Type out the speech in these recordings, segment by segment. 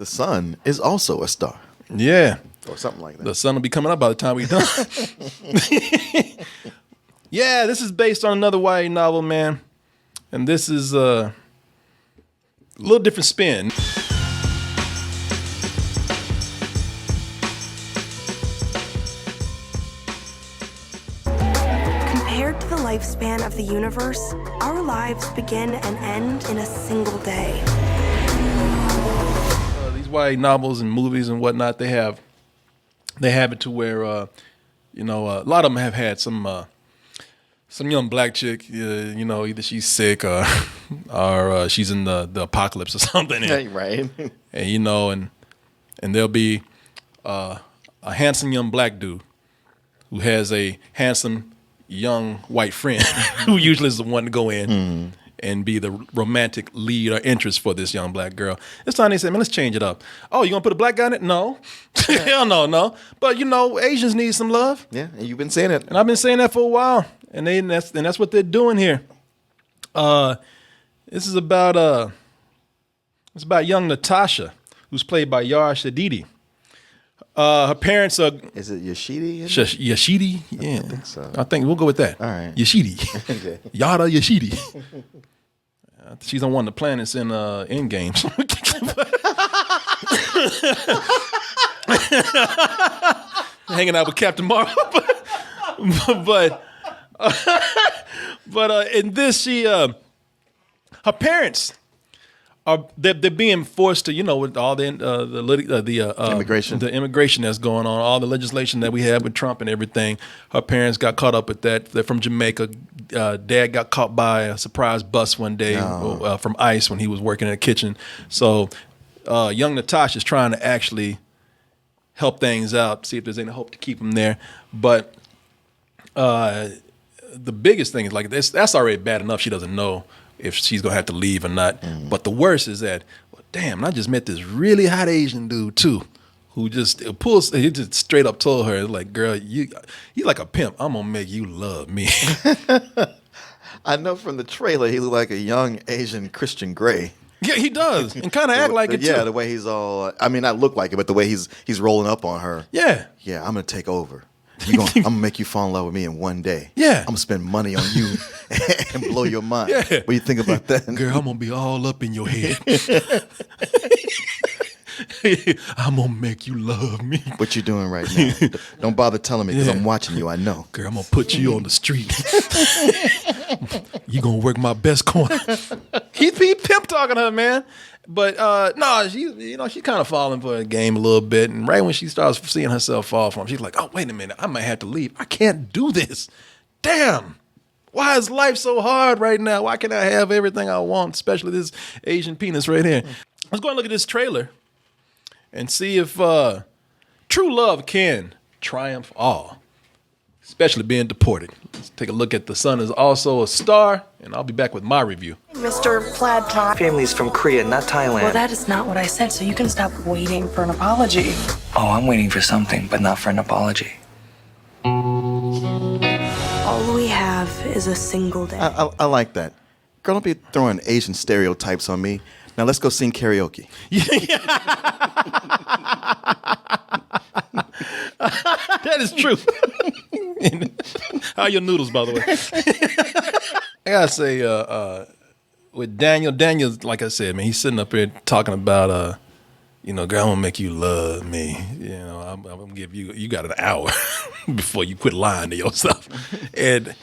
the sun is also a star. Yeah. Or something like that. The sun will be coming up by the time we're done. Yeah, this is based on another YA novel, man. And this is a little different spin. Compared to the lifespan of the universe, our lives begin and end in a single day. These YA novels and movies and whatnot, they have it to where, a lot of them have had some young black chick, either she's sick or she's in the apocalypse or something. And, right. And there'll be a handsome young black dude who has a handsome young white friend who usually is the one to go in and be the romantic lead or interest for this young black girl. This time they said, man, let's change it up. Oh, you gonna put a black guy in it? No. Hell no. But Asians need some love. Yeah, and you've been saying it. And I've been saying that for a while. And that's what they're doing here. This is about young Natasha, who's played by Yara Shahidi. Her parents are. Is it Yashidi? Yashidi? Yeah. I think so. I think we'll go with that. All right. Yashidi. Okay. Yara Yashidi. She's on one of the planets in Endgame. Hanging out with Captain Marvel. But in this, her parents they're being forced to, with all the immigration, the immigration that's going on, all the legislation that we have with Trump and everything. Her parents got caught up with that. They're from Jamaica. Dad got caught by a surprise bus one day from ICE when he was working in the kitchen. So young Natasha's trying to actually help things out, see if there's any hope to keep him there. But the biggest thing is that's already bad enough. She doesn't know if she's gonna have to leave or not. But the worst is that, damn, I just met this really hot Asian dude too, who he just straight up told her, like, girl, you like a pimp. I'm gonna make you love me. I know from the trailer he looked like a young Asian Christian Grey. Yeah, he does, and kind of act like it too. Yeah, the way he's all, not look like it, but the way he's rolling up on her. Yeah. Yeah, I'm gonna take over. I'm gonna make you fall in love with me in one day. Yeah. I'm gonna spend money on you and blow your mind. Yeah. What do you think about that? Girl, I'm gonna be all up in your head. I'm gonna make you love me. What you doing right now? Don't bother telling me because I'm watching you. I know. Girl, I'm gonna put you on the street. You gonna work my best corner. He pimp talking to her, man. But no, she's kind of falling for the game a little bit. And right when she starts seeing herself fall for him, she's like, oh, wait a minute, I might have to leave. I can't do this. Damn. Why is life so hard right now? Why can't I have everything I want, especially this Asian penis right here? Let's go and look at this trailer and see if true love can triumph all, especially being deported. Let's take a look at The Sun is Also a Star, and I'll be back with my review. Mr. Plaid Top. Family's from Korea, not Thailand. Well, that is not what I said, so you can stop waiting for an apology. Oh, I'm waiting for something, but not for an apology. All we have is a single day. I like that. Girl, don't be throwing Asian stereotypes on me. Now let's go sing karaoke. That is true. How are your noodles, by the way? I gotta say, with Daniel, like I said, man, he's sitting up here talking about, girl, I'm gonna make you love me. I'm gonna give you got an hour before you quit lying to yourself. And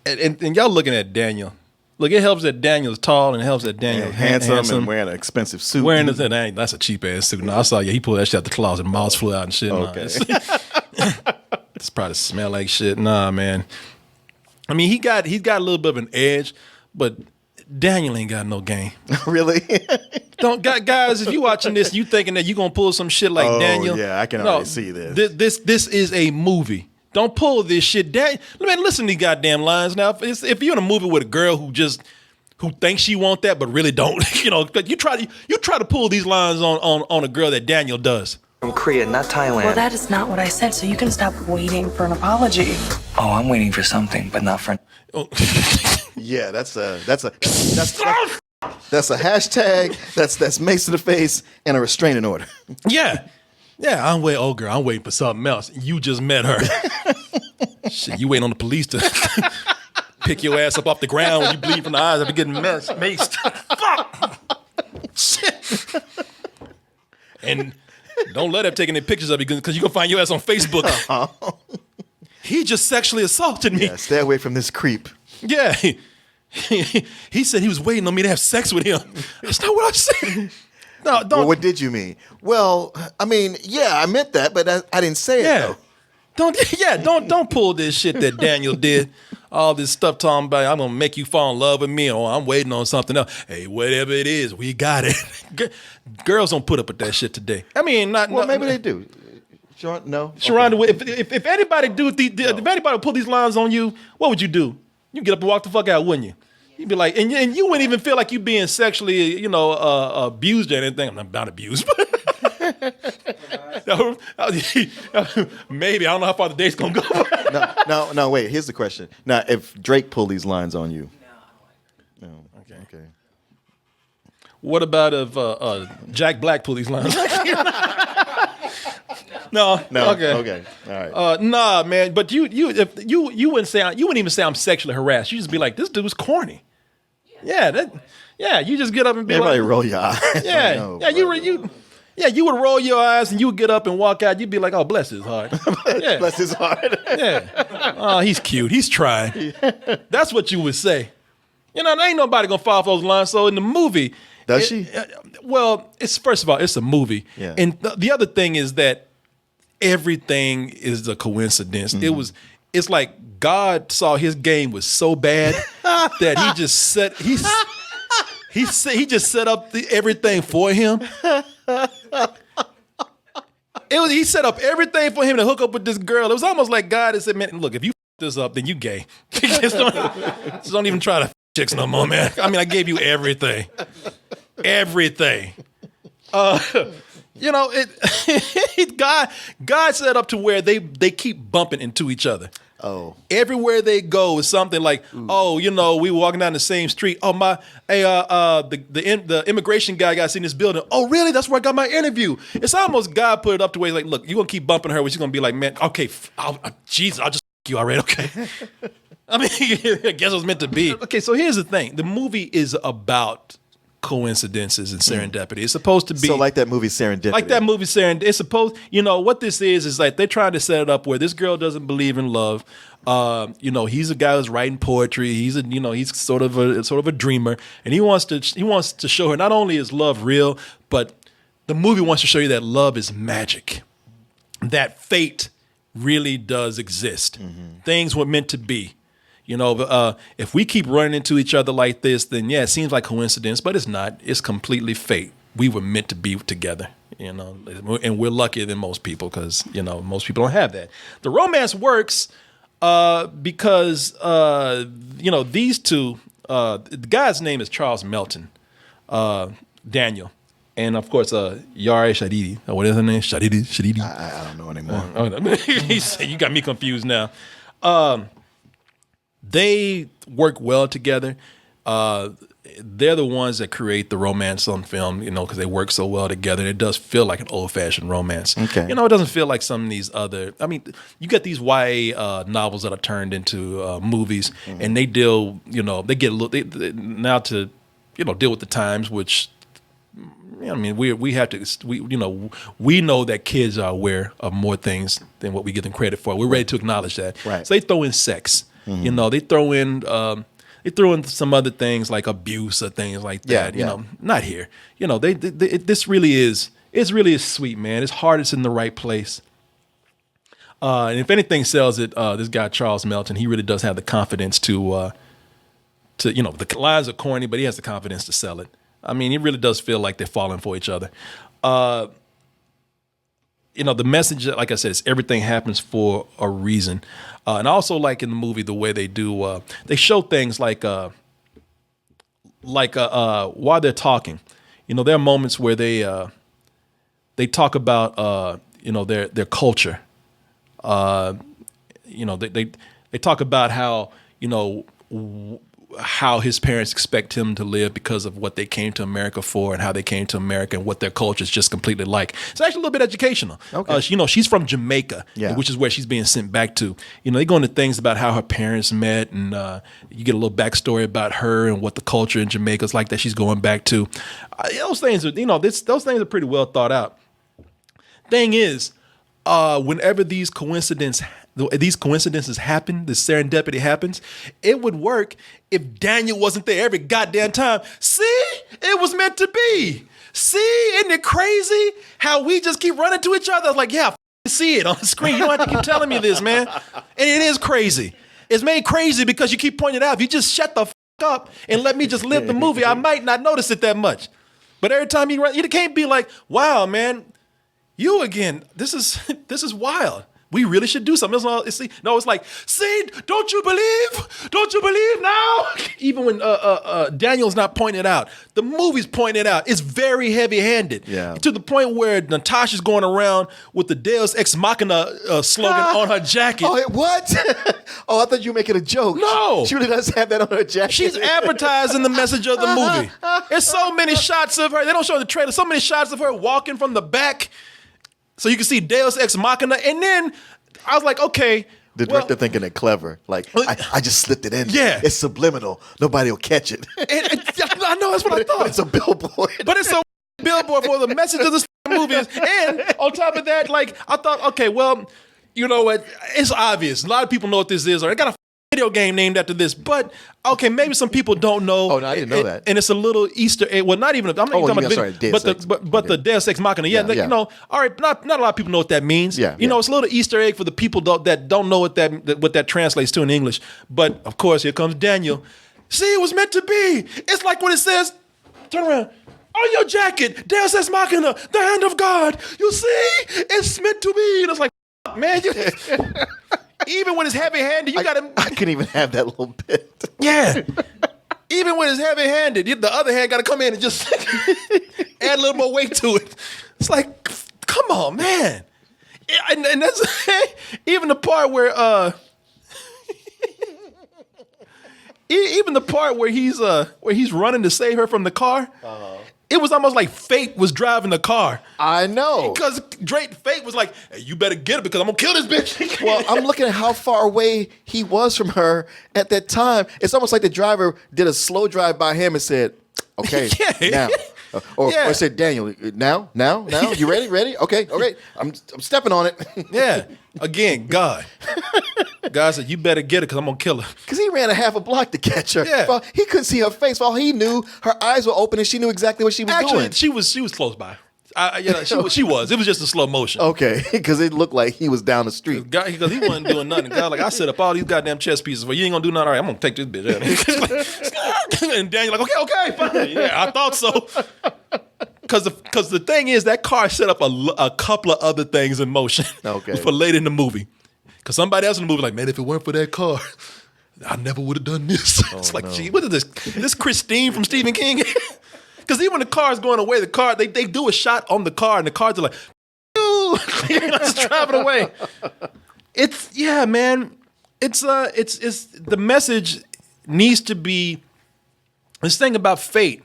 y'all looking at Daniel. Look, it helps that Daniel's tall and it helps that Daniel's handsome and wearing an expensive suit. That's a cheap ass suit. No, I saw he pulled that shit out the closet, mouse flew out and shit. Okay. It's probably smell like shit. Nah, man. I mean, he's got a little bit of an edge, but Daniel ain't got no game. Really? Guys, if you watching this, you thinking that you gonna pull some shit like Daniel? Yeah, I can already see this. This is a movie. Don't pull this shit. Man, listen to these goddamn lines now. If you're in a movie with a girl who thinks she want that but really don't, you try to pull these lines on a girl that Daniel does. From Korea, not Thailand. Well, that is not what I said, so you can stop waiting for an apology. Oh, I'm waiting for something, but not for. Yeah, that's That's a hashtag. That's mace to the face and a restraining order. Yeah. Yeah, I'm waiting. Oh, girl, I'm waiting for something else. You just met her. Shit, you waiting on the police to pick your ass up off the ground when you bleed from the eyes after getting maced. Fuck. Shit. And don't let him take any pictures of you because you're going to find your ass on Facebook. He just sexually assaulted me. Yeah, stay away from this creep. Yeah. He said he was waiting on me to have sex with him. That's not what I said. No, don't. Well, what did you mean? Well, I mean, yeah, I meant that, but I didn't say it though. Don't pull this shit that Daniel did. All this stuff talking about I'm gonna make you fall in love with me, or I'm waiting on something else. Hey, whatever it is, we got it. Girls don't put up with that shit today. I mean, maybe they do. No, Sharonda, okay. if anybody if anybody pull these lines on you, what would you do? You get up and walk the fuck out, wouldn't you? You'd be like, and you wouldn't even feel like you being sexually, abused or anything. I'm not abused. Maybe. I don't know how far the date's going to go. No, wait. Here's the question. Now, if Drake pulled these lines on you. No. Okay. What about if Jack Black pulled these lines? No. Okay. All right. Nah, man. But you wouldn't even say I'm sexually harassed. You just be like, this dude's corny. Yeah, you just get up and be Everybody like, roll your eyes. You would roll your eyes and you would get up and walk out. You'd be like, oh, bless his heart. Yeah. Bless his heart. Yeah. Oh, he's cute. He's trying. That's what you would say. There ain't nobody gonna fall for those lines. So in the movie, does she? Well, first of all, it's a movie, yeah. And the other thing is that everything is a coincidence. Mm-hmm. It's like God saw his game was so bad that he just set up everything for him. He set up everything for him to hook up with this girl. It was almost like God had said, man, look, if you this up, then you gay. just don't even try to chicks no more, man. I mean, I gave you everything. Everything. God set up to where they keep bumping into each other. Oh. Everywhere they go is something like, we walking down the same street. Oh, the immigration guy got seen in this building. Oh, really? That's where I got my interview. It's almost God put it up to where he's like, look, you're gonna keep bumping her, but she's gonna be like, man, okay, I'll just you already, okay. I mean, I guess it was meant to be. Okay, so here's the thing: the movie is about coincidences and serendipity. It's supposed to be so like that movie Serendipity. Like that movie Serendipity. It's supposed, what this is like they're trying to set it up where this girl doesn't believe in love. He's a guy who's writing poetry. He's sort of a dreamer, and he wants to show her not only is love real, but the movie wants to show you that love is magic, that fate really does exist. Mm-hmm. Things were meant to be. If we keep running into each other like this, then yeah, it seems like coincidence, but it's not. It's completely fate. We were meant to be together, and we're luckier than most people because, most people don't have that. The romance works because, these two, the guy's name is Charles Melton, Daniel, and of course, Yara Shahidi. What is her name? Shahidi? I don't know anymore. He said, you got me confused now. They work well together. They're the ones that create the romance on film, because they work so well together. It does feel like an old-fashioned romance. Okay. It doesn't feel like some of these other. I mean, you get these YA novels that are turned into movies, mm-hmm. and they deal. They get a little now to, deal with the times, which. I mean, we have to. We know that kids are aware of more things than what we give them credit for. We're ready to acknowledge that. Right. So they throw in sex. Mm-hmm. They throw in some other things like abuse or things like that. Yeah. Not here. This really is. It's really sweet, man. It's hard. It's in the right place. And if anything sells it, this guy Charles Melton, he really does have the confidence to the lines are corny, but he has the confidence to sell it. I mean, it really does feel like they're falling for each other. The message, like I said, is everything happens for a reason. And I also like in the movie the way they do, they show things like while they're talking, there are moments where they talk about, their culture. They talk about how, how his parents expect him to live because of what they came to America for and how they came to America and what their culture is just completely like. It's actually a little bit educational. Okay. She's from Jamaica, which is where she's being sent back to. They go into things about how her parents met, and you get a little backstory about her and what the culture in Jamaica is like that she's going back to. Those things are, those things are pretty well thought out. Thing is, whenever these coincidences happen, this serendipity happens, it would work if Daniel wasn't there every goddamn time. See, it was meant to be. See, isn't it crazy how we just keep running to each other? I was like, yeah, see it on the screen. You don't have to keep telling me this, man. And it is crazy. It's made crazy because you keep pointing it out. If you just shut the up and let me just live the movie, I might not notice it that much. But every time you run, you can't be like, wow, man, you again. This is wild. We really should do something. It's like, see, don't you believe? Don't you believe now? Even when Daniel's not pointing it out, the movie's pointing it out. It's very heavy-handed. Yeah. To the point where Natasha's going around with the Deus Ex Machina slogan on her jacket. Oh, what? Oh, I thought you were making a joke. No. She really does have that on her jacket. She's advertising the message of the movie. There's so many shots of her. They don't show in the trailer. So many shots of her walking from the back. So you can see Deus Ex Machina. And then I was like, okay. The director thinking it clever. Like, I just slipped it in. Yeah. It's subliminal. Nobody will catch it. I know, that's what I thought. But it's a billboard. But it's a billboard for the message of this movie. And on top of that, like, I thought, okay, well, you know what? It's obvious. A lot of people know what this is. Or I got a video game named after this. But, okay, maybe some people don't know. Oh, no, I didn't know that. And it's a little Easter egg. Well, not even, I'm not even talking about Deus Ex. but the Deus Ex Machina. Yeah, all right, not a lot of people know what that means. Yeah, it's a little Easter egg for the people that don't know what that translates to in English. But, of course, here comes Daniel. See, it was meant to be. It's like when it says, turn around. On your jacket, Deus Ex Machina, the hand of God. You see? It's meant to be. And it's like, man, even when it's heavy-handed, you got to... I couldn't even have that little bit. Yeah. Even when it's heavy-handed, the other hand got to come in and just add a little more weight to it. It's like, come on, man. And that's even the part where... even the part where he's running to save her from the car... It was almost like fate was driving the car. I know. Because fate was like, hey, you better get it because I'm going to kill this bitch. Well, I'm looking at how far away he was from her at that time. It's almost like the driver did a slow drive by him and said, okay, now. Or said, Daniel, now, you ready? Okay, all right. I'm stepping on it. Yeah. Again, God said, you better get it because I'm going to kill her. Because he ran a half a block to catch her. Yeah. Well, he couldn't see her face. Well, he knew her eyes were open and she knew exactly what she was doing. Actually, she was close by. She was. It was just a slow motion. Okay, because it looked like he was down the street. Because he wasn't doing nothing. God, like, I set up all these goddamn chess pieces for you. Ain't going to do nothing. All right, I'm going to take this bitch out. And Daniel like, okay, fine. Yeah, I thought so. Because the thing is, that car set up a couple of other things in motion for later in the movie. Because somebody else in the movie like, man, if it weren't for that car, I never would have done this. It's like, gee, what is this? Is this Christine from Stephen King? Because even when the car's going away, they do a shot on the car, and the cars are like, just driving away. Man. It's the message needs to be this thing about fate.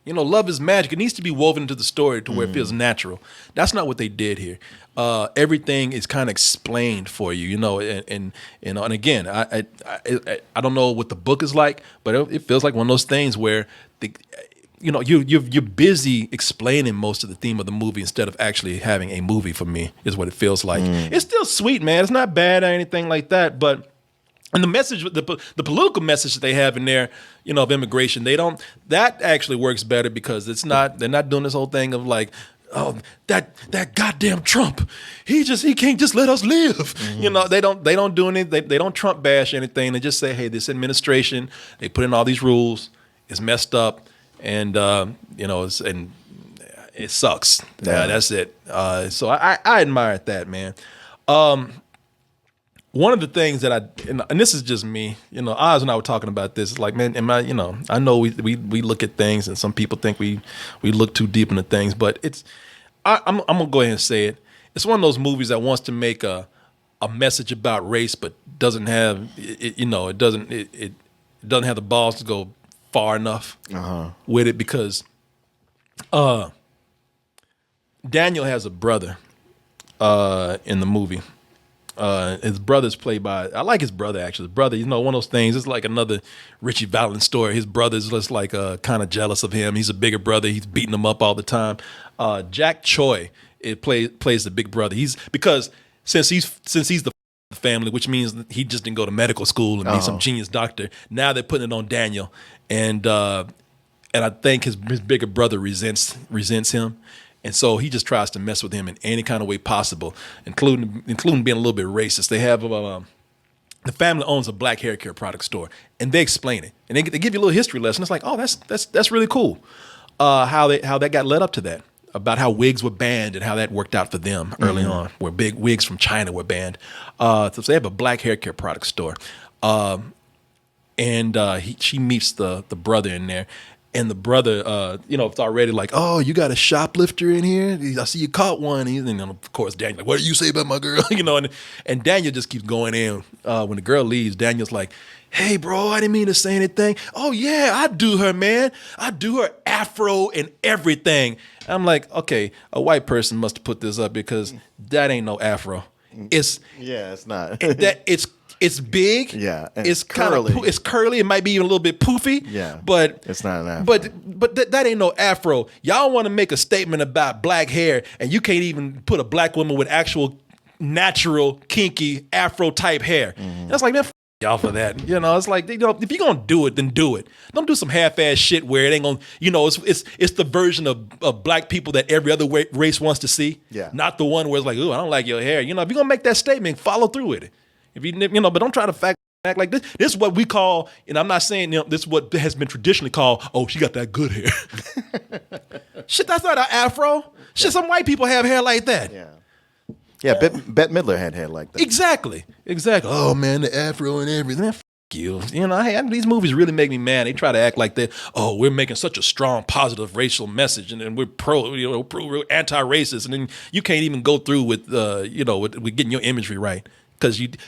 Love is magic. It needs to be woven into the story to where it feels natural. That's not what they did here. Everything is kind of explained for you, and again, I don't know what the book is like, but it feels like one of those things where you're busy explaining most of the theme of the movie instead of actually having a movie. For me, is what it feels like. It's still sweet, man. It's not bad or anything like that, but. And the message, the political message that they have in there, of immigration, that actually works better because they're not doing this whole thing of like, oh, that goddamn Trump, he can't just let us live. Mm-hmm. They don't do anything, they don't Trump bash anything. They just say, hey, this administration, they put in all these rules, it's messed up, and it sucks. Yeah, that's it. So I admire that, man. One of the things that and this is just me, Oz and I were talking about this. It's like, man, I know we look at things and some people think we look too deep into things, but I'm gonna go ahead and say it. It's one of those movies that wants to make a message about race, but doesn't have it doesn't have the balls to go far enough with it because Daniel has a brother in the movie. His brother's played by, I like his brother actually. His brother, one of those things, it's like another Richie Valens story. His brother's just like kind of jealous of him. He's a bigger brother. He's beating him up all the time. Jack Choi plays the big brother. Since he's the family, which means he just didn't go to medical school and be some genius doctor. Now they're putting it on Daniel. And I think his bigger brother resents him. And so he just tries to mess with him in any kind of way possible, including being a little bit racist. They have the family owns a black hair care product store, and they explain it, and they give you a little history lesson. It's like, oh, that's really cool. How that got led up to that, about how wigs were banned and how that worked out for them early on, where big wigs from China were banned. So they have a black hair care product store, and she meets the brother in there. And the brother, it's already like, oh, you got a shoplifter in here? I see you caught one. And of course, Daniel's like, what do you say about my girl? And Daniel just keeps going in. When the girl leaves, Daniel's like, hey, bro, I didn't mean to say anything. Oh, yeah, I do her, man. I do her afro and everything. I'm like, okay, a white person must have put this up because that ain't no afro. It's not. It's big. Yeah, it's curly. It's curly. It might be even a little bit poofy. Yeah, but it's not an afro. But that ain't no afro. Y'all want to make a statement about black hair, and you can't even put a black woman with actual natural kinky afro type hair. And it's like, man, y'all for that. It's like, if you're gonna do it, then do it. Don't do some half-ass shit where it ain't gonna. It's the version of black people that every other race wants to see. Yeah, not the one where it's like, ooh, I don't like your hair. If you're gonna make that statement, follow through with it. If but don't try to act like this. This is what we call, and I'm not saying this is what has been traditionally called. Oh, she got that good hair. Shit, that's not an afro. Shit, some white people have hair like that. Yeah. Bette Midler had hair like that. Exactly. Oh man, the afro and everything. Man, you. These movies really make me mad. They try to act like that. Oh, we're making such a strong, positive racial message, and we're pro anti-racist, and then you can't even go through with with getting your imagery right.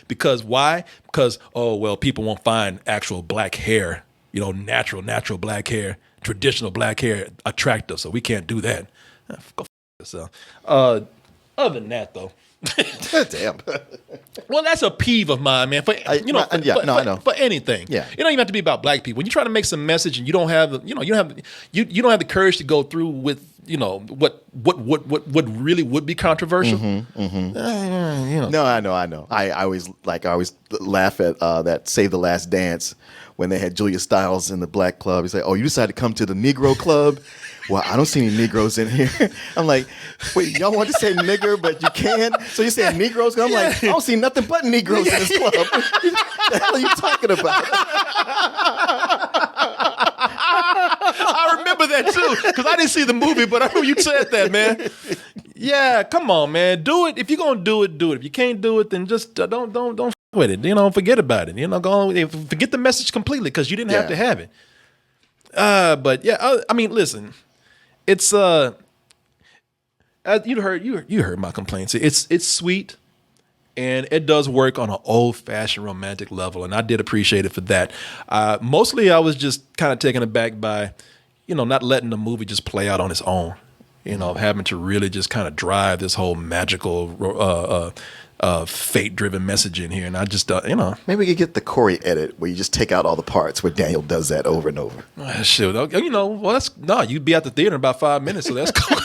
Because why? Because people won't find actual black hair, natural black hair, traditional black hair attractive. So we can't do that. Go f yourself. Other than that, though. Damn. Well, that's a peeve of mine, man. I know. For anything. Yeah. It don't even have to be about black people. When you try to make some message and you don't have the courage to go through with what really would be controversial. No, I know. I always laugh at that Save the Last Dance when they had Julia Stiles in the black club. He's like, oh, you decided to come to the Negro club? Well, I don't see any Negroes in here. I'm like, wait, y'all want to say nigger, but you can't? So you say Negroes? I'm like, I don't see nothing but Negroes in this club. What the hell are you talking about? I remember that too, because I didn't see the movie, but I remember you said that, man. Yeah, come on, man. Do it. If you're gonna do it, do it. If you can't do it, then just don't f with it. Forget about it. Forget the message completely because you didn't have to have it. But yeah, I mean, listen, it's you heard my complaints. It's sweet. And it does work on an old-fashioned romantic level, and I did appreciate it for that. Mostly, I was just kind of taken aback by, not letting the movie just play out on its own. Having to really just kind of drive this whole magical, fate-driven message in here, and I just, maybe we could get the Korey edit where you just take out all the parts where Daniel does that over and over. Shit, you'd be at the theater in about 5 minutes, so that's cool.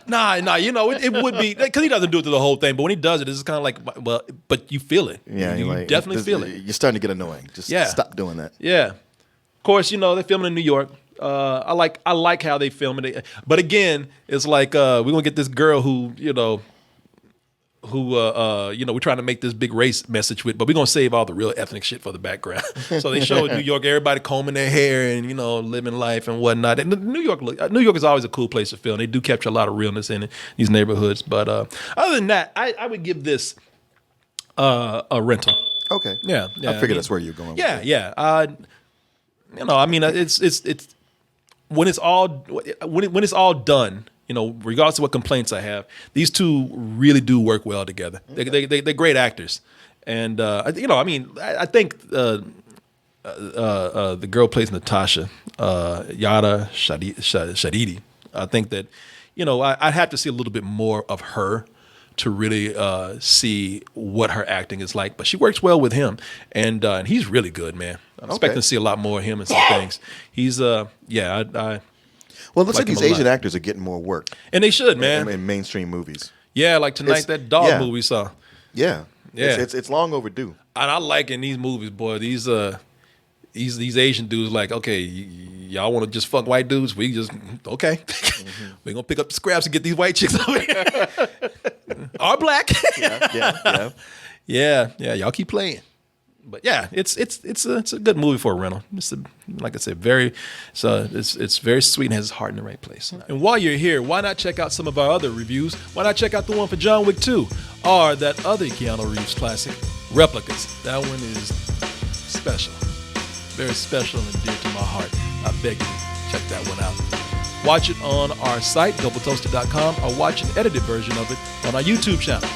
Nah, it would be, because he doesn't do it through the whole thing, but when he does it, it's kind of like, well, but you feel it. Yeah, you definitely feel it. You're starting to get annoying. Just stop doing that. Yeah. Of course, they're filming in New York. I like how they film it. But again, it's like, we're going to get this girl who we're trying to make this big race message with, but we're going to save all the real ethnic shit for the background. So they show New York, everybody combing their hair and, living life and whatnot. And New York is always a cool place to film. They do capture a lot of realness in these neighborhoods. But other than that, I would give this a rental. Okay. Yeah. I figured that's where you're going. Yeah, yeah. It's when it's all done, regardless of what complaints I have, these two really do work well together. They're great actors, and I think the girl plays Natasha, Yara Shahidi. I think that, I'd have to see a little bit more of her to really see what her acting is like. But she works well with him, and he's really good, man. I'm expecting to see a lot more of him in some things. He's Well, it looks like these Asian actors are getting more work. And they should, man. In mainstream movies. Yeah, like tonight, that dog movie we saw. Yeah. It's long overdue. And I like in these movies, boy, these Asian dudes like, okay, y'all want to just fuck white dudes? We just, okay. We're going to pick up the scraps and get these white chicks over here. Or black. Yeah, y'all keep playing. But yeah, it's a good movie for a rental. Like I said, it's very sweet and has its heart in the right place. And while you're here, why not check out some of our other reviews? Why not check out the one for John Wick 2 or that other Keanu Reeves classic, Replicas? That one is special, very special and dear to my heart. I beg you, check that one out. Watch it on our site, doubletoasted.com, or watch an edited version of it on our YouTube channel.